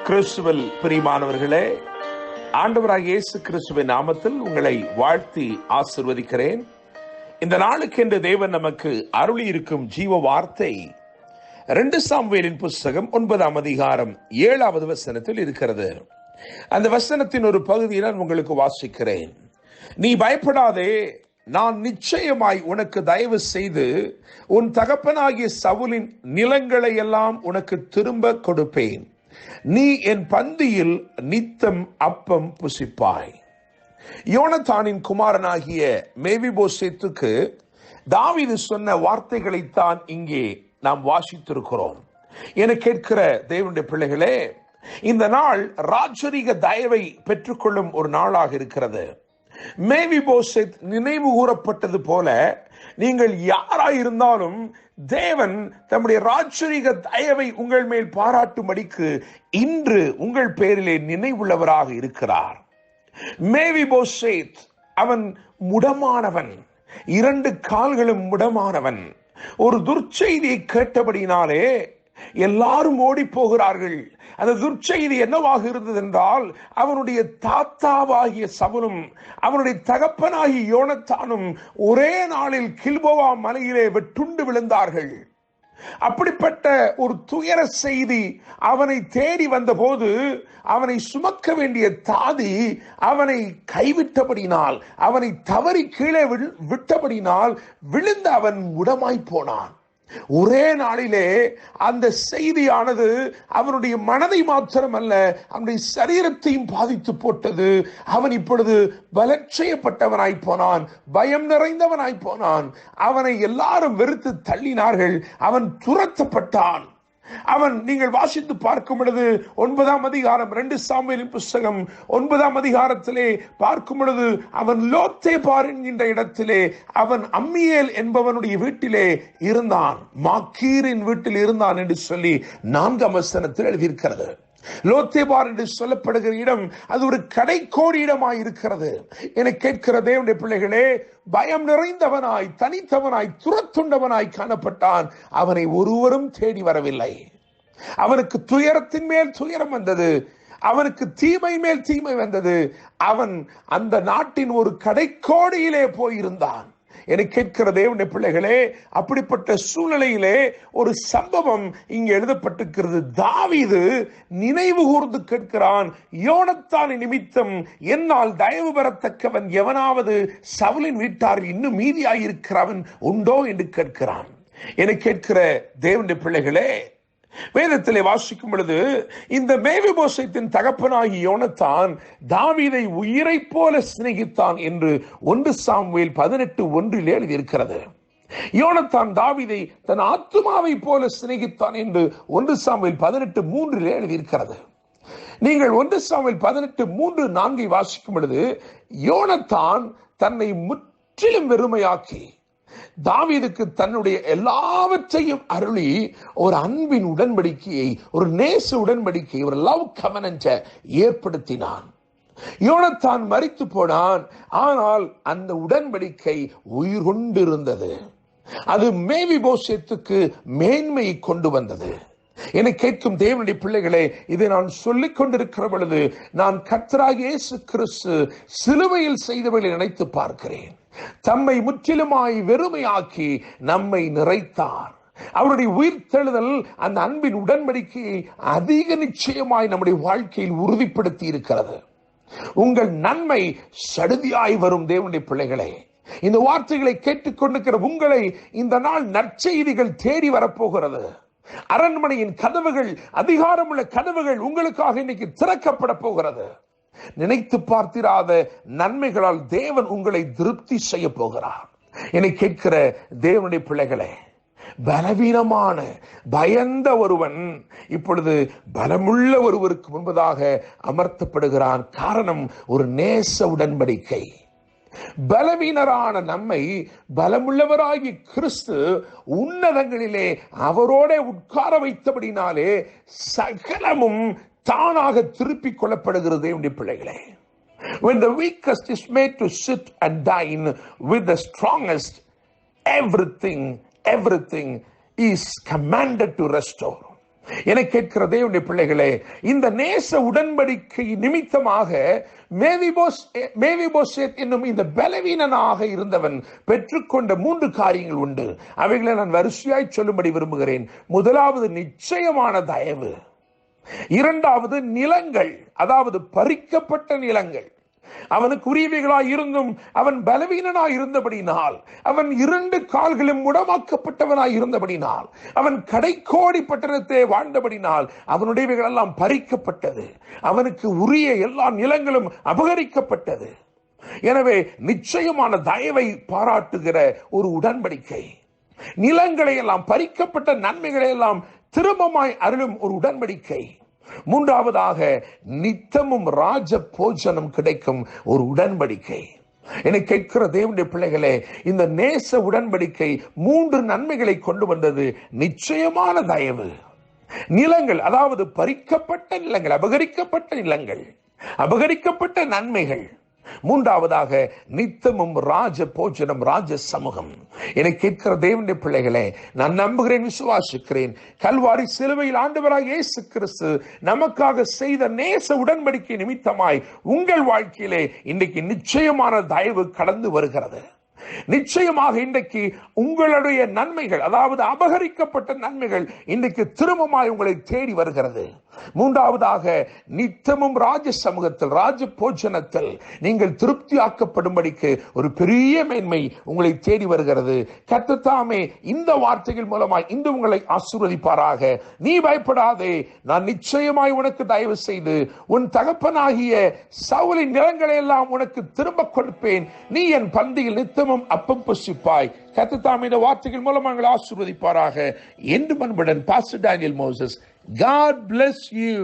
கிறிஸ்துவில் பிரியமானவர்களே, ஆண்டவராகிய இயேசு கிறிஸ்துவின் நாமத்தில் உங்களை வாழ்த்தி ஆசிர்வதிக்கிறேன். இந்த நாளுக்கென்று தேவன் நமக்கு அருளி இருக்கும் ஜீவ வார்த்தை 2 சாமுவேலின் புஸ்தகம் 9ஆம் அதிகாரம் 7வது வசனத்தில் இருக்கிறது. அந்த வசனத்தின் ஒரு பகுதியை நான் உங்களுக்கு வாசிக்கிறேன். நீ பயப்படாதே, நான் நிச்சயமாய் உனக்கு தயவு செய்து உன் தகப்பனாகிய சவுலின் நிலங்களை எல்லாம் உனக்கு திரும்ப கொடுப்பேன். நீ என் பந்தியில் நித்தம் அப்பம் புசிப்பாய். யோனத்தானின் குமாரனாகிய மேவிபோசேத்துக்கு தாவீது சொன்ன வார்த்தைகளைத்தான் இங்கே நாம் வாசித்திருக்கிறோம். என கேட்கிற தேவனுடைய பிள்ளைகளே, இந்த நாள் ராஜரீக தயவை பெற்றுக்கொள்ளும் ஒரு நாளாக இருக்கிறது. மேவிபோசேத் நினைவு கூறப்பட்டது போல நீங்கள் யாராயிருந்தாலும் தேவன் தம்முடைய ராஜரீக தயவை உங்கள் மேல் பாராட்டும்படிக்கு இன்று உங்கள் பேரிலே நினைவுள்ளவராக இருக்கிறார். மேவிபோசேத் அவன் முடமானவன், 2 கால்களும் முடமானவன். ஒரு துர்ச்செய்தியை கேட்டபடினாலே எல்லாரும் ஓடி போகிறார்கள். அந்த துர்ச்செய்தி என்னவாக இருந்தது என்றால், அவனுடைய தாத்தாவாகிய சவுலும் அவனுடைய தகப்பனாகிய யோனத்தானும் ஒரே நாளில் கில்போவா மலையிலே வெட்டுண்டு விழுந்தார்கள். அப்படிப்பட்ட ஒரு துயர செய்தி அவனை தேடி வந்தபோது, அவனை சுமக்க வேண்டிய தாதி அவனை கைவிட்டபடினால், அவனை தவறி கீழே விட்டபடினால் விழுந்து அவன் முடமாய் போனான். ஒரே நாளிலே அந்த செய்தியானது அவனுடைய மனதை மாத்திரமல்ல, அவனுடைய சரீரத்தையும் பாதித்து போட்டது. அவன் இப்பொழுது பலட்சயப்பட்டவனாய் போனான், பயம் நிறைந்தவனாய் போனான். அவனை எல்லாரும் வெறுத்து தள்ளினார்கள், அவன் துரத்தப்பட்டான். அவன், நீங்கள் வாசித்து பார்க்கும் பொழுது 9ஆம் அதிகாரம் 2 சாமுவேலின் புஸ்தகம் 9ஆம் அதிகாரத்திலே பார்க்கும் பொழுது, அவன் லோத்தேபார் என்கின்ற இடத்திலே, அவன் அம்மியேல் என்பவனுடைய வீட்டிலே இருந்தான், மாக்கீரின் வீட்டில் இருந்தான் என்று சொல்லி 4ஆம் வசனத்தில் எழுதியிருக்கிறது. லோத்தேபார் என்று சொல்லப்படுகிற இடம் அது ஒரு கடைக்கோடி இடமாய் இருக்கிறது. என கேட்கிற தேவனுடைய பிள்ளைகளே, பயம் நிறைந்தவனாய், தனித்தவனாய், துரத்துண்டவனாய் காணப்பட்டான். அவனை ஒருவரும் தேடி வரவில்லை. அவனுக்கு துயரத்தின் மேல் துயரம் வந்தது, அவனுக்கு தீமை மேல் தீமை வந்தது. அவன் அந்த நாட்டின் ஒரு கடைக்கோடியிலே போயிருந்தான். என கேட்கிற தேவனுடைய பிள்ளைகளே, அப்படிப்பட்ட சூழ்நிலையிலே ஒரு சம்பவம் இங்கு எழுதப்பட்டிருக்கிறது. தாவீது நினைவு கூர்ந்து கேட்கிறான், யோனத்தான் நிமித்தம் என்னால் தயவு பெறத்தக்கவன் எவனாவது சவுலின் வீட்டாரில் இன்னும் மீதியாயிருக்கிறவன் உண்டோ என்று கேட்கிறான். என கேட்கிற தேவனுடைய பிள்ளைகளே, வேதத்திலே வாசிக்கும் பொழுது, இந்த மேவிபோசேத்தின் தகப்பனாகி யோனத்தான் தாவீதை உயிரை போல சிநேகித்தான் என்று 1 சாமுவேல் 18:1 எழுதியிருக்கிறது. யோனத்தான் தாவீதை தன் ஆத்துமாவை போல சிநேகித்தான் என்று 1 சாமுவேல் 18:3 எழுதியிருக்கிறது. நீங்கள் 1 சாமுவேல் 18:3-4 வாசிக்கும் பொழுது, யோனத்தான் தன்னை முற்றிலும் வெறுமையாக்கி தாவீதுக்கு தன்னுடைய எல்லாவற்றையும் அருளி ஒரு அன்பின் உடன்படிக்கையை, ஒரு நேச உடன்படிக்கை, ஒரு லவ் கவனன்ட்டை ஏற்படுத்தினான். யோனத்தான் மரித்து போனான், ஆனால் அந்த உடன்படிக்கை உயிர் கொண்டிருந்தது. அது மேவிபோசேத்துக்கு மேன்மையை கொண்டு வந்தது. என்னை கேட்கும் தேவனுடைய பிள்ளைகளே, இதை நான் சொல்லிக் கொண்டிருக்கிற பொழுது நான் கர்த்தராகிய இயேசு கிறிஸ்து சிலுவையில் செய்தவர்களை நினைத்து பார்க்கிறேன். தம்மை முற்றிலுமாய் வெறுமையாக்கி நம்மை நிறைத்தார். அவருடைய உயிர்த்தெழுதல் அந்த அன்பின் உடன்படிக்கையை அதிக நிச்சயமாய் நம்முடைய வாழ்க்கையில் உறுதிப்படுத்தி இருக்கிறது. உங்கள் நன்மை சடுதியாய் வரும். தேவனுடைய பிள்ளைகளே, இந்த வார்த்தைகளை கேட்டுக்கொண்டிருக்கிற உங்களை இந்த நாள் நற்செய்திகள் தேடி வரப்போகிறது. அரண்மனையின் கதவுகள், அதிகாரமுள்ள கதவுகள் உங்களுக்காக இன்னைக்கு திறக்கப்பட போகிறது. நினைத்து பார்த்திராத நன்மைகளால் தேவன் உங்களை திருப்தி செய்ய போகிறார். என்னை கேட்கிற தேவனுடைய பிள்ளைகளே, பலவீனமான பயந்த ஒருவன் இப்பொழுது பலமுள்ள ஒருவருக்கு முன்பதாக அமர்த்தப்படுகிறான். காரணம், ஒரு நேச உடன்படிக்கை. பலவீனரான நம்மை பலமுள்ளவராகி கிறிஸ்து உன்னதங்களிலே அவரோட உட்கார வைத்தபடினாலே சகலமும் தானாக திருப்பிக் கொள்ளப்படுகிறது. என்னுடைய பிள்ளைகளே, when the weakest is made to sit and dine with the strongest, everything is commanded to restore. என கேட்கிற தேவனுடைய பிள்ளைகளே, இந்த நேச உடன்படிக்கை நிமித்தமாக மேவிபோசேத் என்னும் இந்த பலவீனனாக இருந்தவன் பெற்றுக்கொண்ட 3 காரியங்கள் உண்டு. அவைகளை நான் வரிசையாய் சொல்லும்படி விரும்புகிறேன். முதலாவது நிச்சயமான தயவு, இரண்டாவது நிலங்கள், அதாவது பறிக்கப்பட்ட நிலங்கள். அவனுக்கு உரியவைகளாய் இருந்தும் அவன் பலவீனனாய் இருந்தபடினால், அவன் 2 கால்களும் முடமாக்கப்பட்டவனாய் இருந்தபடினால், அவன் கடைக்கோடி பட்டணத்தை வாழ்ந்தபடினால் அவனுடையவைகள் எல்லாம் பறிக்கப்பட்டது. அவனுக்கு உரிய எல்லா நிலங்களும் அபகரிக்கப்பட்டது. எனவே நிச்சயமான தயவை பாராட்டுகிற ஒரு உடன்படிக்கை, நிலங்களை எல்லாம் பறிக்கப்பட்ட நன்மைகளை எல்லாம் திரும்பமாய் அருளும் ஒரு உடன்படிக்கை. மூன்றாவதாக நித்தமும் ராஜ போஜனம் கிடைக்கும் ஒரு உடன்படிக்கை. என்னை கேட்கிற தேவனுடைய பிள்ளைகளே, இந்த நேச உடன்படிக்கை 3 நன்மைகளை கொண்டு வந்தது. நிச்சயமான தயவு, நிலங்கள், அதாவது பறிக்கப்பட்ட நிலங்கள், அபகரிக்கப்பட்ட நிலங்கள், அபகரிக்கப்பட்ட நன்மைகள். மூன்றாவதாக நித்தமும் ராஜ போஜனம், ராஜ சமூகம். என்னை கேட்கிற தேவனுடைய பிள்ளைகளே, நான் நம்புகிறேன், விசுவாசிக்கிறேன், கல்வாரி சிலுவையில் ஆண்டவராகிய இயேசு கிறிஸ்து நமக்காக செய்த நேச உடன்படிக்கை நிமித்தமாய் உங்கள் வாழ்க்கையிலே இன்றைக்கு நிச்சயமான தயவு கடந்து வருகிறது. நிச்சயமாக இன்றைக்கு உங்களுடைய நன்மைகள், அதாவது அபகரிக்கப்பட்ட நன்மைகள் இன்றைக்கு திரும்பமாய் உங்களை தேடி வருகிறது. மூன்றாவதாக நித்தமும் ராஜ சமூகத்தில், ராஜ போஜனத்தில் நீங்கள் திருப்தி ஆக்கப்படும்படிக்கு ஒரு பெரிய மேன்மை உங்களை தேடி வருகிறது. கர்த்தர் தாமே இந்த வார்த்தைகள் மூலமாய் இன்று உங்களை ஆசீர்வதிப்பாராக. நீ பயப்படாதே, நான் நிச்சயமாய் உனக்கு தயவு செய்து உன் தகப்பனாகிய சவுலின் நிலங்களை எல்லாம் உனக்கு திரும்ப கொடுப்பேன். நீ என் பந்தியில் நித்தமும் அப்பம் புசிப்பாய். கர்த்தர் தாமே இந்த வார்த்தைகள் மூலமாக உங்களை ஆசீர்வதிப்பாராக. என்று அன்புடன் pastor Daniel Moses. God bless you.